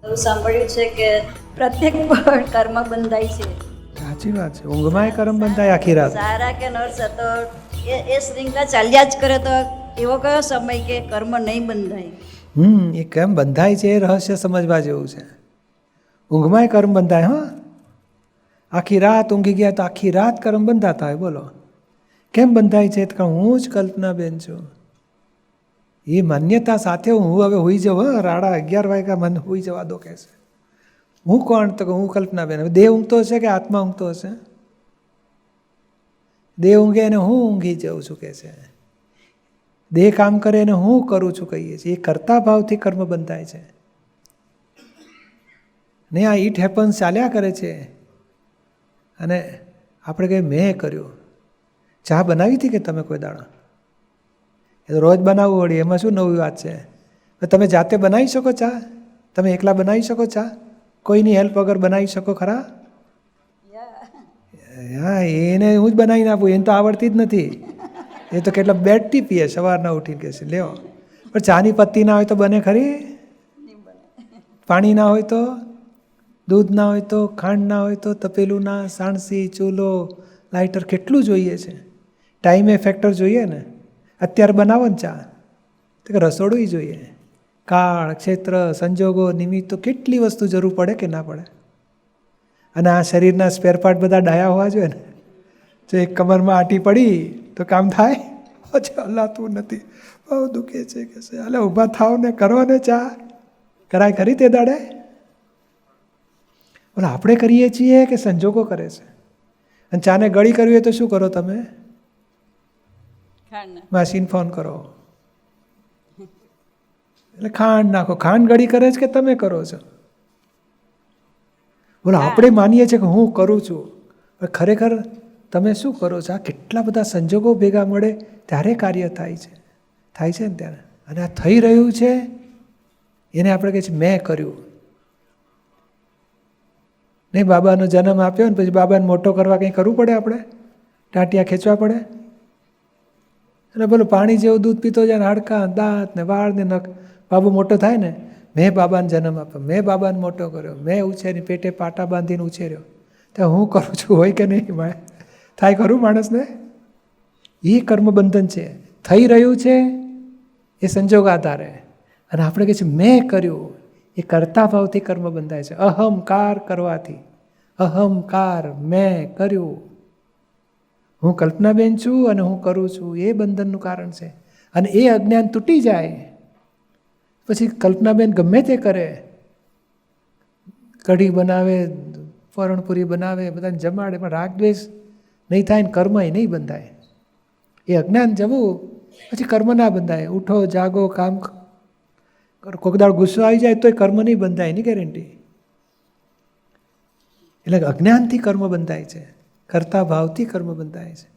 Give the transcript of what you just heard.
એવું સાંભળ્યું છે કે પ્રત્યેક કર્મ બંધાય છે. સાચી વાત છે. ઊંઘમાંય કર્મ બંધાય આખી રાત. સારા કે નરસા તો એ શ્રૃંખલા ચાલ્યા જ કરે તો એવો કયો સમય કે કર્મ નહીં બંધાય? એ કેમ બંધાય છે એ રહસ્ય સમજવા જેવું છે. ઊંઘમાંય કર્મ બંધાય. હા, આખી રાત ઊંઘી ગયા તો આખી રાત કર્મ બંધાતા હોય. બોલો કેમ બંધાય છે? તો હું જ કલ્પનાબેન છું. એ માન્યતા સાથે હું હવે હોઈ જાઉં. રાડા 11 વાગ્યા મને હોઈ જવા દો કે છે. હું કોણ? તો હું કલ્પનાબેન. હવે દેહ ઊંઘતો હશે કે આત્મા ઊંઘતો હશે? દેહ ઊંઘે અને હું ઊંઘી જાઉં છું કે છે. દેહ કામ કરે અને હું કરું છું કહીએ છીએ. એ કરતા ભાવથી કર્મ બંધાય છે. ને આ ઇટ હેપન્સ ચાલ્યા કરે છે. અને આપણે કહીએ મેં કર્યું. ચા બનાવી હતી કે તમે કોઈ દાડો? એ તો રોજ બનાવવું વળી, એમાં શું નવી વાત છે? તમે જાતે બનાવી શકો ચા? તમે એકલા બનાવી શકો ચા? કોઈની હેલ્પ વગર બનાવી શકો ખરા? હા, એને હું જ બનાવીને આપું. એને તો આવડતી જ નથી. એ તો કેટલા બેડ ટી પીએ સવારના ઉઠીને કે છે લેવો. પણ ચાની પત્તી ના હોય તો બને ખરી? પાણી ના હોય તો? દૂધ ના હોય તો? ખાંડ ના હોય તો? તપેલું ના, સાણસી, ચૂલો, લાઇટર કેટલું જોઈએ છે? ટાઈમે ફેક્ટર જોઈએ ને. અત્યારે બનાવો ને ચા તો કે રસોડું જોઈએ. કાળ, ક્ષેત્ર, સંજોગો, નિમિત્તો કેટલી વસ્તુ જરૂર પડે કે ના પડે? અને આ શરીરના સ્પેરપાર્ટ બધા ડાયા હોવા જોઈએ ને. જો એક કમરમાં આટી પડી તો કામ થાય? પછી હલાતું નથી, બહુ દુખે છે કે છે. અલે ઊભા થાવ ને કરો ને ચા. કરાય ખરી તે દાડે? બોલે આપણે કરીએ છીએ કે સંજોગો કરે છે? અને ચાને ગળી કરવી હોય તો શું કરો તમે? મશીન ફોન કરો એટલે ખાંડ નાખો. ખાંડ ગળી કરે છે કે તમે કરો છો? બોલો આપણે માનીએ છીએ કે હું કરું છું. ખરેખર તમે શું કરો છો? આ કેટલા બધા સંજોગો ભેગા મળે ત્યારે કાર્ય થાય છે. થાય છે ને ત્યારે. અને આ થઈ રહ્યું છે એને આપણે કહીએ છીએ મેં કર્યું. નહીં, બાબાનો જન્મ આપ્યો ને પછી બાબાને મોટો કરવા કંઈ કરવું પડે? આપણે ટાંટિયા ખેંચવા પડે? અને બોલો પાણી જેવું દૂધ પીતો જાય ને હાડકાં, દાંત ને વાળ ને નખ. બાબુ મોટો થાય ને, મેં બાબાને જન્મ આપ્યો, મેં બાબાને મોટો કર્યો, મેં ઉછેરી પેટે પાટા બાંધીને ઉછેર્યો. તો હું કરું છું હોય કે નહીં? થાય ખરું માણસને? એ કર્મબંધન છે. થઈ રહ્યું છે એ સંજોગ આધારે. અને આપણે કહીએ છીએ મેં કર્યું. એ કરતા ભાવથી કર્મ બંધાય છે. અહંકાર કરવાથી. અહંકાર, મેં કર્યું. હું કલ્પનાબેન છું અને હું કરું છું એ બંધનનું કારણ છે. અને એ અજ્ઞાન તૂટી જાય પછી કલ્પનાબેન ગમે તે કરે, કઢી બનાવે, પૂરણપુરી બનાવે, બધાને જમાડે, પણ રાગ દ્વેષ નહીં થાય ને કર્મ એ નહીં બંધાય. એ અજ્ઞાન જવું પછી કર્મ ના બંધાય. ઉઠો, જાગો, કામ કોઈક દાડો ગુસ્સો આવી જાય તોય કર્મ નહીં બંધાય, એની ગેરંટી. એટલે અજ્ઞાનથી કર્મ બંધાય છે, કરતા ભાવથી કર્મ બંધાય છે.